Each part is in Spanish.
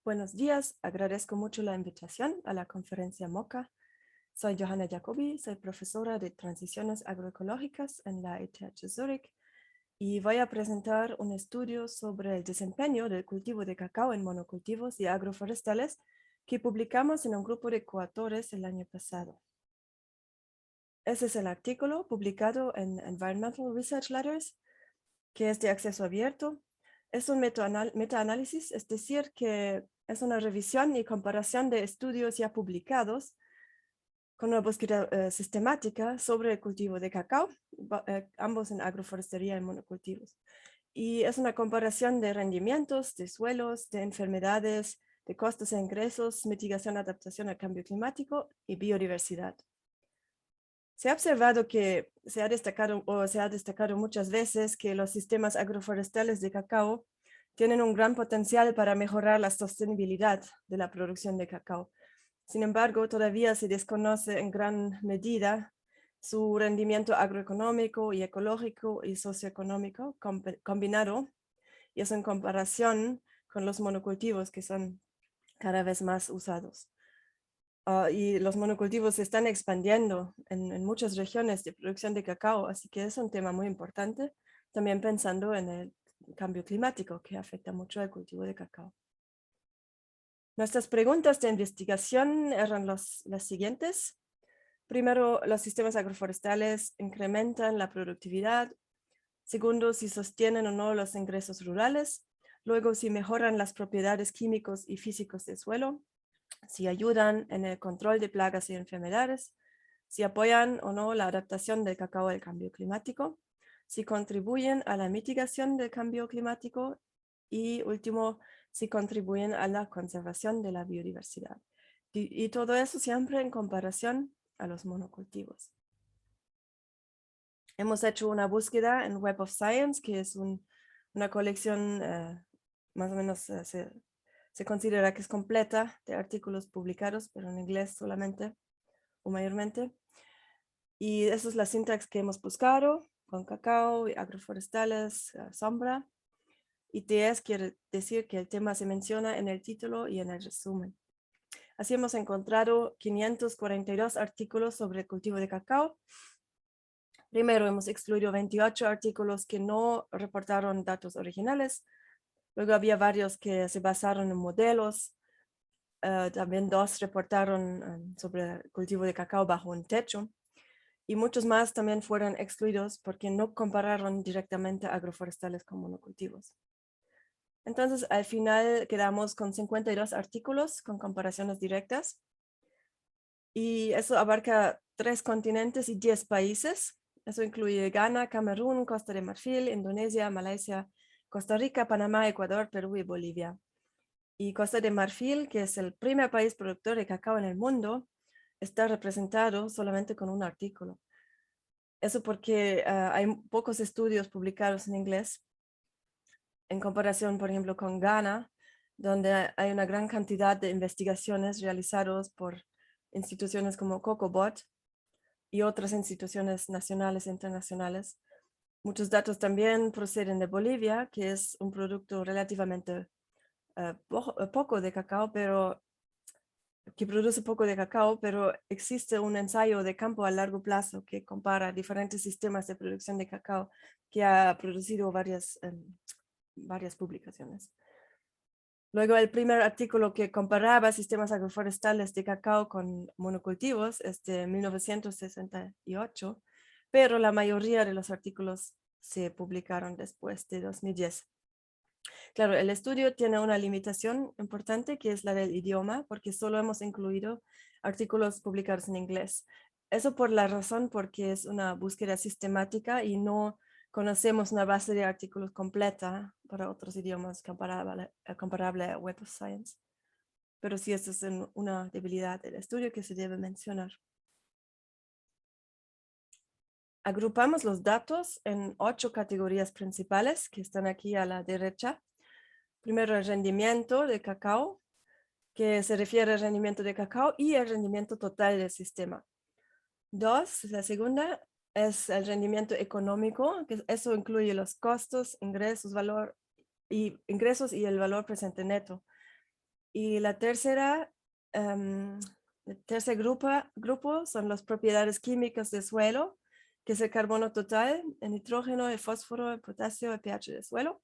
Buenos días, agradezco mucho la invitación a la conferencia MOCA. Soy Johanna Jacobi, soy profesora de transiciones agroecológicas en la ETH Zurich y voy a presentar un estudio sobre el desempeño del cultivo de cacao en monocultivos y agroforestales que publicamos en un grupo de coautores el año pasado. Ese es el artículo publicado en Environmental Research Letters, que es de acceso abierto. Es un meta-análisis, es decir, que es una revisión y comparación de estudios ya publicados con una búsqueda sistemática sobre el cultivo de cacao, ambos en agroforestería y monocultivos. Y es una comparación de rendimientos, de suelos, de enfermedades, de costos e ingresos, mitigación, adaptación al cambio climático y biodiversidad. Se ha observado que se ha destacado muchas veces que los sistemas agroforestales de cacao tienen un gran potencial para mejorar la sostenibilidad de la producción de cacao. Sin embargo, todavía se desconoce en gran medida su rendimiento agroeconómico y ecológico y socioeconómico combinado, y eso en comparación con los monocultivos que son cada vez más usados. Y los monocultivos se están expandiendo en muchas regiones de producción de cacao, así que es un tema muy importante, también pensando en el cambio climático que afecta mucho al cultivo de cacao. Nuestras preguntas de investigación eran las siguientes. Primero, los sistemas agroforestales incrementan la productividad. Segundo, si sostienen o no los ingresos rurales. Luego, si mejoran las propiedades químicos y físicos del suelo. Si ayudan en el control de plagas y enfermedades, si apoyan o no la adaptación del cacao al cambio climático, si contribuyen a la mitigación del cambio climático y último, si contribuyen a la conservación de la biodiversidad. Y todo eso siempre en comparación a los monocultivos. Hemos hecho una búsqueda en Web of Science, que es una colección más o menos se considera que es completa de artículos publicados, pero en inglés solamente o mayormente. Y esa es la sintaxis que hemos buscado con cacao, y agroforestales, sombra. Y TS quiere decir que el tema se menciona en el título y en el resumen. Así hemos encontrado 542 artículos sobre el cultivo de cacao. Primero hemos excluido 28 artículos que no reportaron datos originales. Luego había varios que se basaron en modelos. También 2 reportaron sobre el cultivo de cacao bajo un techo. Y muchos más también fueron excluidos porque no compararon directamente agroforestales con monocultivos. Entonces, al final quedamos con 52 artículos con comparaciones directas. Y eso abarca 3 continentes y 10 países. Eso incluye Ghana, Camerún, Costa de Marfil, Indonesia, Malasia, Costa Rica, Panamá, Ecuador, Perú y Bolivia. Y Costa de Marfil, que es el primer país productor de cacao en el mundo, está representado solamente con un artículo. Eso porque hay pocos estudios publicados en inglés en comparación, por ejemplo, con Ghana, donde hay una gran cantidad de investigaciones realizadas por instituciones como COCOBOT y otras instituciones nacionales e internacionales. Muchos datos también proceden de Bolivia, que es un producto relativamente poco de cacao, pero que produce poco de cacao, pero existe un ensayo de campo a largo plazo que compara diferentes sistemas de producción de cacao que ha producido varias publicaciones. Luego, el primer artículo que comparaba sistemas agroforestales de cacao con monocultivos es de 1968, pero la mayoría de los artículos se publicaron después de 2010. Claro, el estudio tiene una limitación importante que es la del idioma, porque solo hemos incluido artículos publicados en inglés. Eso por la razón porque es una búsqueda sistemática y no conocemos una base de artículos completa para otros idiomas comparable a Web of Science. Pero sí, esta es una debilidad del estudio que se debe mencionar. Agrupamos los datos en 8 categorías principales que están aquí a la derecha. Primero, el rendimiento de cacao, que se refiere al rendimiento de cacao y el rendimiento total del sistema. 2, la segunda, es el rendimiento económico, que eso incluye los costos, ingresos y el valor presente neto. Y el tercer grupo son las propiedades químicas del suelo, que es el carbono total, el nitrógeno, el fósforo, el potasio, el pH del suelo.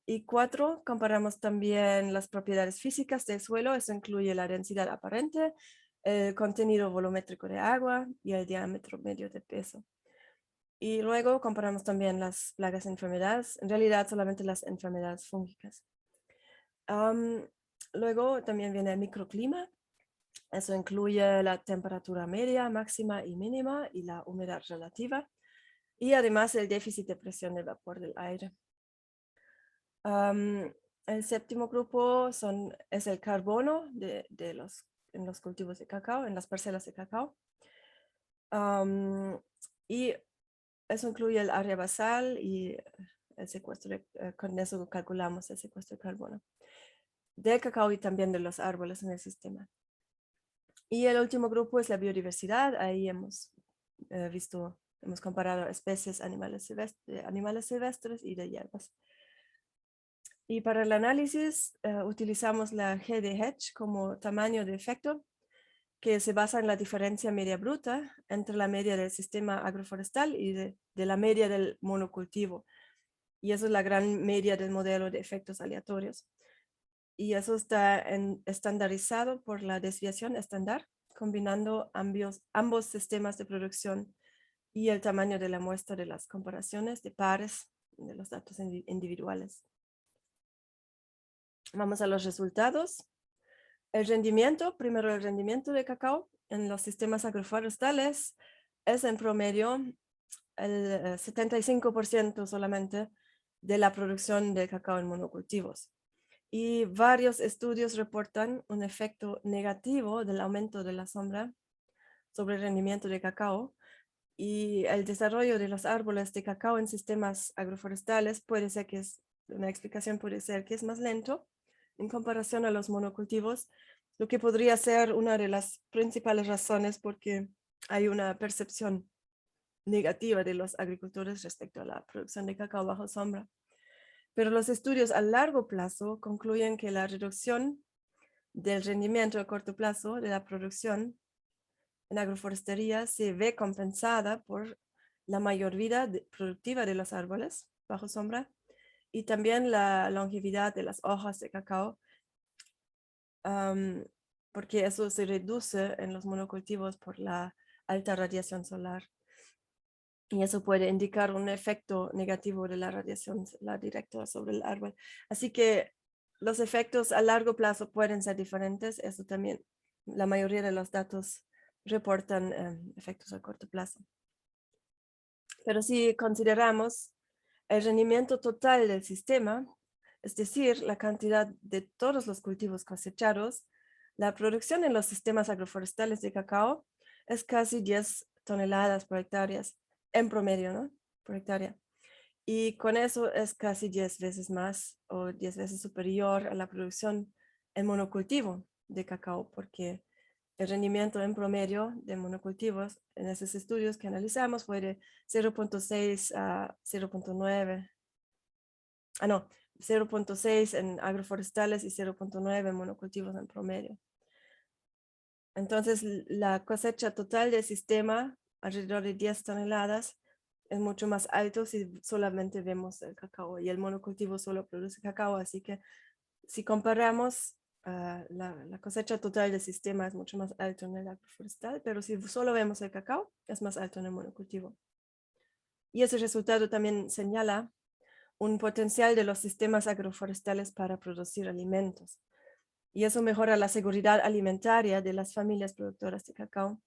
Y 4, comparamos también las propiedades físicas del suelo. Eso incluye la densidad aparente, el contenido volumétrico de agua y el diámetro medio de peso. Y luego comparamos también las plagas y enfermedades, en realidad solamente las enfermedades fúngicas. Luego también viene el microclima. Eso incluye la temperatura media, máxima y mínima y la humedad relativa. Y además el déficit de presión de vapor del aire. El séptimo grupo es el carbono en los cultivos de cacao, en las parcelas de cacao. Y eso incluye el área basal y el secuestro, con eso calculamos el secuestro de carbono del cacao y también de los árboles en el sistema. Y el último grupo es la biodiversidad. Ahí hemos comparado especies animales silvestres y de hierbas. Y para el análisis utilizamos la G de Hedge como tamaño de efecto, que se basa en la diferencia media bruta entre la media del sistema agroforestal y de la media del monocultivo. Y eso es la gran media del modelo de efectos aleatorios. Y eso está estandarizado por la desviación estándar, combinando ambos sistemas de producción y el tamaño de la muestra de las comparaciones de pares de los datos individuales. Vamos a los resultados. Primero el rendimiento de cacao en los sistemas agroforestales es en promedio el 75% solamente de la producción de cacao en monocultivos. Y varios estudios reportan un efecto negativo del aumento de la sombra sobre el rendimiento de cacao, y el desarrollo de los árboles de cacao en sistemas agroforestales una explicación puede ser que es más lento en comparación a los monocultivos, lo que podría ser una de las principales razones porque hay una percepción negativa de los agricultores respecto a la producción de cacao bajo sombra. Pero los estudios a largo plazo concluyen que la reducción del rendimiento a corto plazo de la producción en agroforestería se ve compensada por la mayor vida productiva de los árboles bajo sombra y también la longevidad de las hojas de cacao, porque eso se reduce en los monocultivos por la alta radiación solar. Y eso puede indicar un efecto negativo de la radiación solar directa sobre el árbol. Así que los efectos a largo plazo pueden ser diferentes. Eso también, la mayoría de los datos reportan efectos a corto plazo. Pero si consideramos el rendimiento total del sistema, es decir, la cantidad de todos los cultivos cosechados, la producción en los sistemas agroforestales de cacao es casi 10 toneladas por hectárea, en promedio, ¿no? Por hectárea. Y con eso es casi 10 veces más o 10 veces superior a la producción en monocultivo de cacao, porque el rendimiento en promedio de monocultivos en esos estudios que analizamos fue de 0.6 a 0.9. 0.6 en agroforestales y 0.9 en monocultivos en promedio. Entonces, la cosecha total del sistema, alrededor de 10 toneladas, es mucho más alto si solamente vemos el cacao, y el monocultivo solo produce cacao. Así que si comparamos, la cosecha total del sistema es mucho más alto en el agroforestal, pero si solo vemos el cacao, es más alto en el monocultivo. Y ese resultado también señala un potencial de los sistemas agroforestales para producir alimentos. Y eso mejora la seguridad alimentaria de las familias productoras de cacao.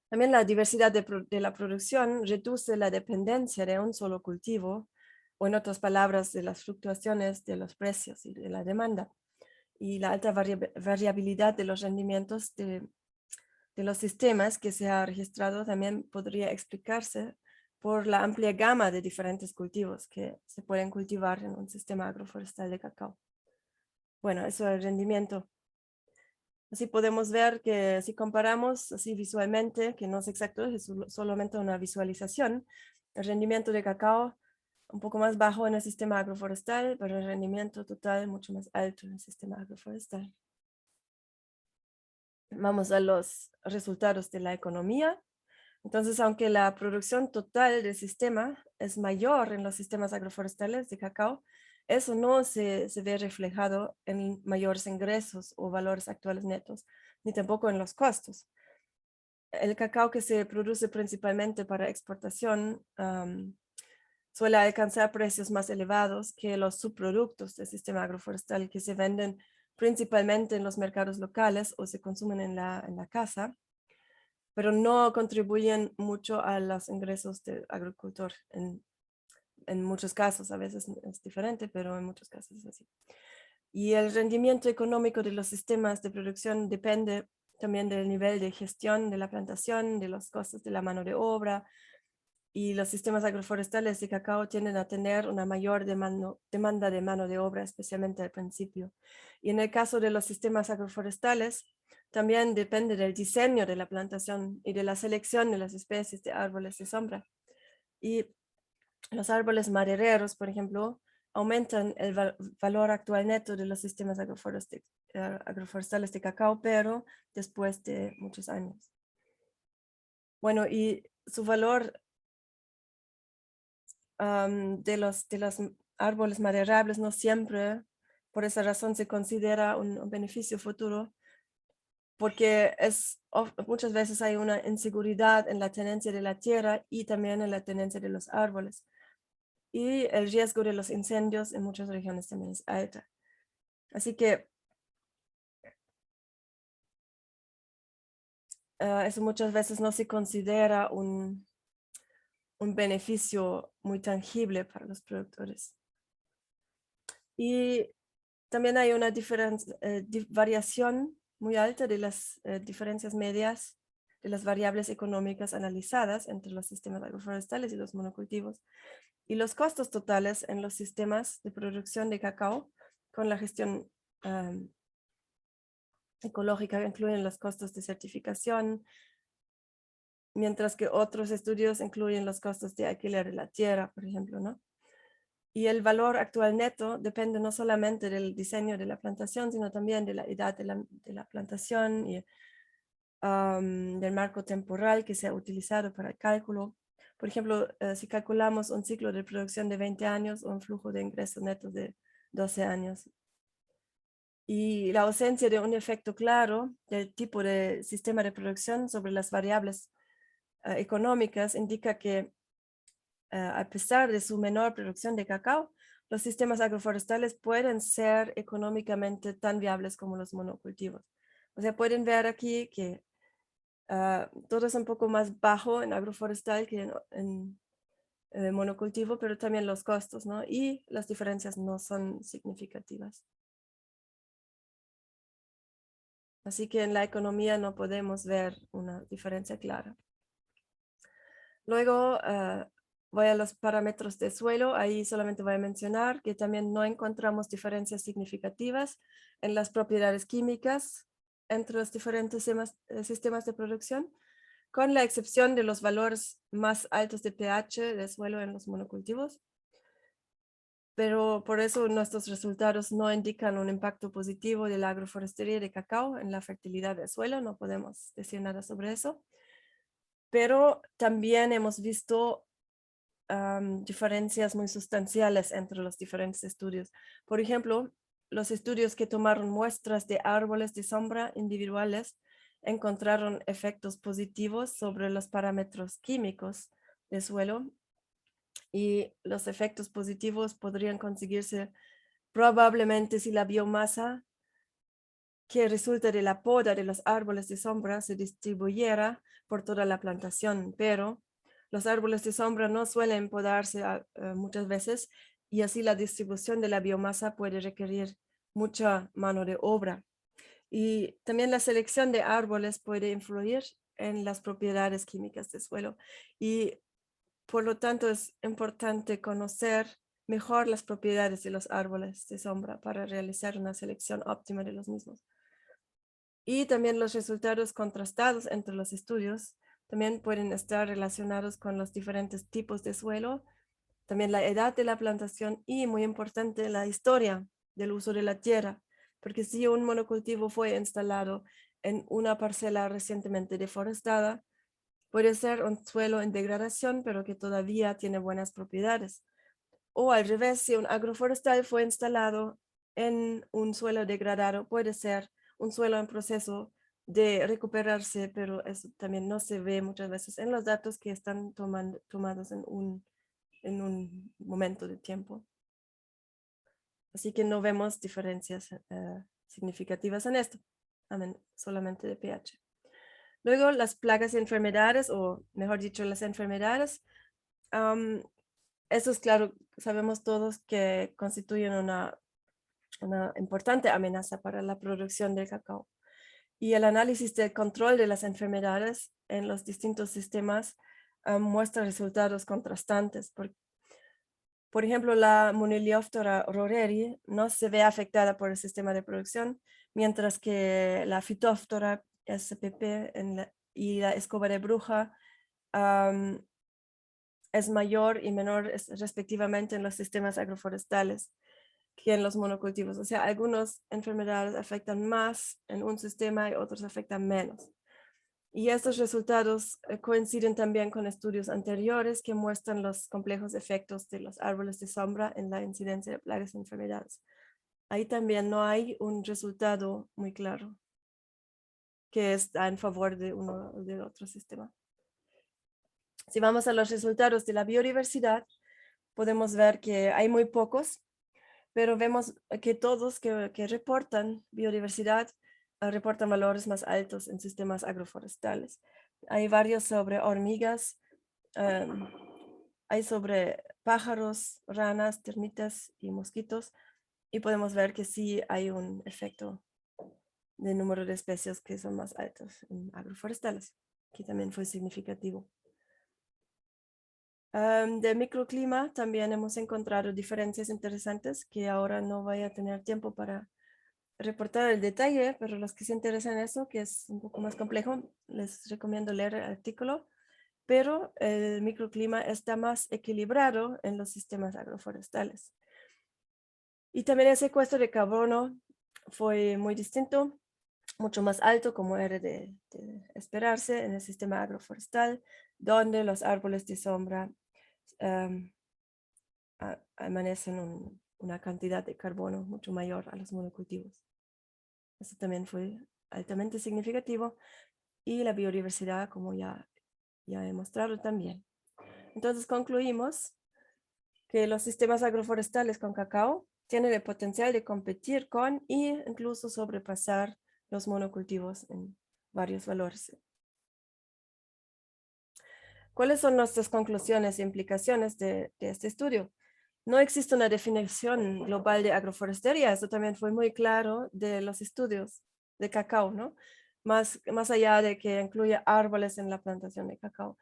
También la diversidad de la producción reduce la dependencia de un solo cultivo, o en otras palabras, de las fluctuaciones de los precios y de la demanda. Y la alta variabilidad de los rendimientos de los sistemas que se ha registrado también podría explicarse por la amplia gama de diferentes cultivos que se pueden cultivar en un sistema agroforestal de cacao. Bueno, eso es el rendimiento. Así podemos ver que si comparamos así visualmente, que no es exacto, es solamente una visualización, el rendimiento de cacao un poco más bajo en el sistema agroforestal, pero el rendimiento total mucho más alto en el sistema agroforestal. Vamos a los resultados de la economía. Entonces, aunque la producción total del sistema es mayor en los sistemas agroforestales de cacao, eso no se ve reflejado en mayores ingresos o valores actuales netos, ni tampoco en los costos. El cacao que se produce principalmente para exportación suele alcanzar precios más elevados que los subproductos del sistema agroforestal que se venden principalmente en los mercados locales o se consumen en la casa, pero no contribuyen mucho a los ingresos del agricultor. En muchos casos, a veces es diferente, pero en muchos casos es así. Y el rendimiento económico de los sistemas de producción depende también del nivel de gestión de la plantación, de los costos de la mano de obra, y los sistemas agroforestales de cacao tienden a tener una mayor demanda de mano de obra, especialmente al principio. Y en el caso de los sistemas agroforestales, también depende del diseño de la plantación y de la selección de las especies de árboles de sombra. Y los árboles madereros, por ejemplo, aumentan el valor actual neto de los sistemas agroforestales de cacao, pero después de muchos años. Bueno, y su valor de los árboles maderables no siempre, por esa razón, se considera un beneficio futuro, porque muchas veces hay una inseguridad en la tenencia de la tierra y también en la tenencia de los árboles. Y el riesgo de los incendios en muchas regiones también es alta. Así que eso muchas veces no se considera un beneficio muy tangible para los productores. Y también hay una variación muy alta de las diferencias medias de las variables económicas analizadas entre los sistemas agroforestales y los monocultivos, y los costos totales en los sistemas de producción de cacao con la gestión ecológica incluyen los costos de certificación, mientras que otros estudios incluyen los costos de alquiler de la tierra, por ejemplo, ¿no? Y el valor actual neto depende no solamente del diseño de la plantación, sino también de la edad de la plantación y del marco temporal que se ha utilizado para el cálculo. Por ejemplo, si calculamos un ciclo de producción de 20 años o un flujo de ingresos netos de 12 años. Y la ausencia de un efecto claro del tipo de sistema de producción sobre las variables económicas indica que a pesar de su menor producción de cacao, los sistemas agroforestales pueden ser económicamente tan viables como los monocultivos. O sea, pueden ver aquí que todo es un poco más bajo en agroforestal que en monocultivo, pero también los costos, ¿no? Y las diferencias no son significativas. Así que en la economía no podemos ver una diferencia clara. Luego voy a los parámetros de suelo. Ahí solamente voy a mencionar que también no encontramos diferencias significativas en las propiedades químicas entre los diferentes sistemas de producción, con la excepción de los valores más altos de pH de suelo en los monocultivos. Pero por eso nuestros resultados no indican un impacto positivo de la agroforestería de cacao en la fertilidad del suelo, no podemos decir nada sobre eso. Pero también hemos visto diferencias muy sustanciales entre los diferentes estudios. Por ejemplo, los estudios que tomaron muestras de árboles de sombra individuales encontraron efectos positivos sobre los parámetros químicos del suelo, y los efectos positivos podrían conseguirse probablemente si la biomasa que resulta de la poda de los árboles de sombra se distribuyera por toda la plantación, pero los árboles de sombra no suelen podarse muchas veces, y así la distribución de la biomasa puede requerir mucha mano de obra. Y también la selección de árboles puede influir en las propiedades químicas del suelo, y por lo tanto es importante conocer mejor las propiedades de los árboles de sombra para realizar una selección óptima de los mismos. Y también los resultados contrastados entre los estudios también pueden estar relacionados con los diferentes tipos de suelo también la edad de la plantación y, muy importante, la historia del uso de la tierra, porque si un monocultivo fue instalado en una parcela recientemente deforestada, puede ser un suelo en degradación, pero que todavía tiene buenas propiedades. O al revés, si un agroforestal fue instalado en un suelo degradado, puede ser un suelo en proceso de recuperarse, pero eso también no se ve muchas veces en los datos que están tomados en un momento de tiempo. Así que no vemos diferencias significativas en esto, solamente de pH. Luego, las plagas y enfermedades, o mejor dicho, las enfermedades. Eso es claro, sabemos todos que constituyen una importante amenaza para la producción del cacao. Y el análisis del control de las enfermedades en los distintos sistemas muestra resultados contrastantes. Por ejemplo, la Monilióftora roreri no se ve afectada por el sistema de producción, mientras que la Phytophthora spp y la escoba de bruja es mayor y menor respectivamente en los sistemas agroforestales que en los monocultivos. O sea, algunas enfermedades afectan más en un sistema y otros afectan menos. Y estos resultados coinciden también con estudios anteriores que muestran los complejos efectos de los árboles de sombra en la incidencia de plagas y enfermedades. Ahí también no hay un resultado muy claro que está en favor de uno o del otro sistema. Si vamos a los resultados de la biodiversidad, podemos ver que hay muy pocos, pero vemos que todos que reportan biodiversidad reportan valores más altos en sistemas agroforestales. Hay varios sobre hormigas, hay sobre pájaros, ranas, termitas y mosquitos, y podemos ver que sí hay un efecto de número de especies que son más altos en agroforestales, que también fue significativo. De microclima también hemos encontrado diferencias interesantes que ahora no voy a tener tiempo para reportar el detalle, pero los que se interesan en eso, que es un poco más complejo, les recomiendo leer el artículo, pero el microclima está más equilibrado en los sistemas agroforestales. Y también el secuestro de carbono fue muy distinto, mucho más alto, como era de esperarse en el sistema agroforestal, donde los árboles de sombra amanecen una cantidad de carbono mucho mayor a los monocultivos. Eso también fue altamente significativo y la biodiversidad, como ya he mostrado también. Entonces concluimos que los sistemas agroforestales con cacao tienen el potencial de competir con e incluso sobrepasar los monocultivos en varios valores. ¿Cuáles son nuestras conclusiones e implicaciones de este estudio? No existe una definición global de agroforestería, eso también fue muy claro de los estudios de cacao, ¿no? Más allá de que incluye árboles en la plantación de cacao.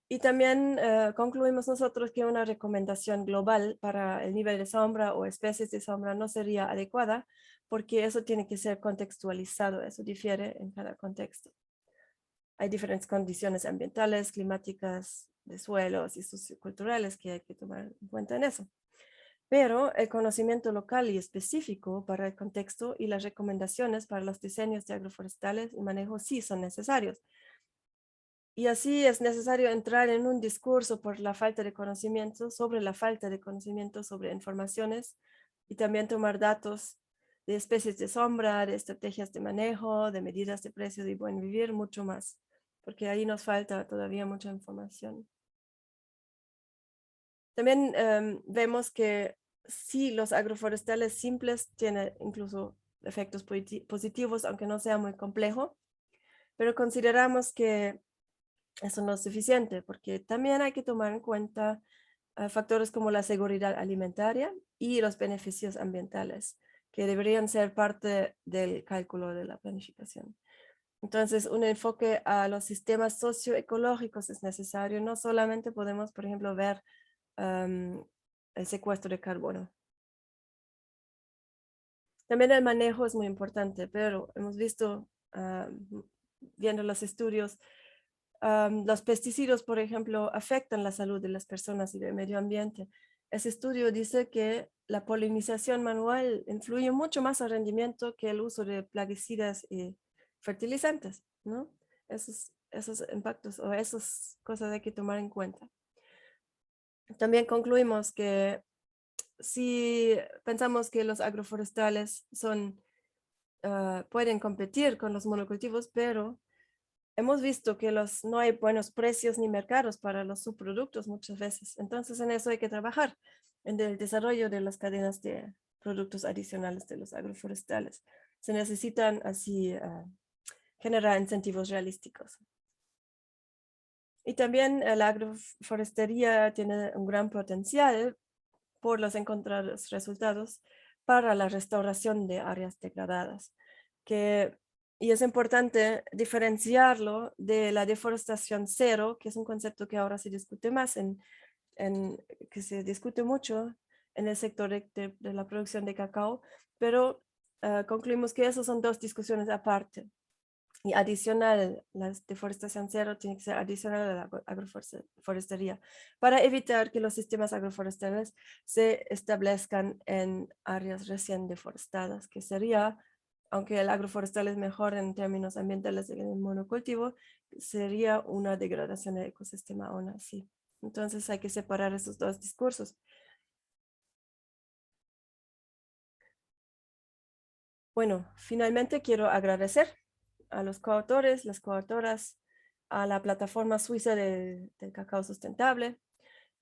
Y también concluimos nosotros que una recomendación global para el nivel de sombra o especies de sombra no sería adecuada, porque eso tiene que ser contextualizado, eso difiere en cada contexto. Hay diferentes condiciones ambientales, climáticas, de suelos y socioculturales que hay que tomar en cuenta en eso. Pero el conocimiento local y específico para el contexto y las recomendaciones para los diseños de agroforestales y manejo sí son necesarios. Y así es necesario entrar en un discurso por la falta de conocimiento, sobre la falta de conocimiento sobre informaciones y también tomar datos de especies de sombra, de estrategias de manejo, de medidas de precios y buen vivir, mucho más, porque ahí nos falta todavía mucha información. También vemos que sí, los agroforestales simples tienen incluso efectos positivos, aunque no sea muy complejo, pero consideramos que eso no es suficiente, porque también hay que tomar en cuenta factores como la seguridad alimentaria y los beneficios ambientales, que deberían ser parte del cálculo de la planificación. Entonces, un enfoque a los sistemas socioecológicos es necesario. No solamente podemos, por ejemplo, ver el secuestro de carbono. También el manejo es muy importante, pero hemos visto, viendo los estudios, Los pesticidas, por ejemplo, afectan la salud de las personas y del medio ambiente. Ese estudio dice que la polinización manual influye mucho más al rendimiento que el uso de plaguicidas y fertilizantes, ¿no? Esos impactos o esas cosas hay que tomar en cuenta. También concluimos que si pensamos que los agroforestales pueden competir con los monocultivos, pero hemos visto que no hay buenos precios ni mercados para los subproductos muchas veces. Entonces en eso hay que trabajar, en el desarrollo de las cadenas de productos adicionales de los agroforestales. Se necesitan así generar incentivos realísticos. Y también la agroforestería tiene un gran potencial por los encontrados resultados para la restauración de áreas degradadas, y es importante diferenciarlo de la deforestación cero, que es un concepto que ahora se discute más, que se discute mucho en el sector de la producción de cacao, pero concluimos que esas son dos discusiones aparte. Y adicional, la deforestación cero tiene que ser adicional a la agroforestería para evitar que los sistemas agroforestales se establezcan en áreas recién deforestadas, que sería, aunque el agroforestal es mejor en términos ambientales que el monocultivo, sería una degradación del ecosistema aún así. Entonces hay que separar esos dos discursos. Bueno, finalmente quiero agradecer a los coautores, las coautoras, a la plataforma suiza del cacao sustentable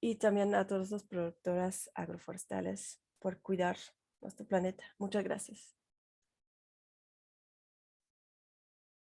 y también a todas las productoras agroforestales por cuidar nuestro planeta. Muchas gracias.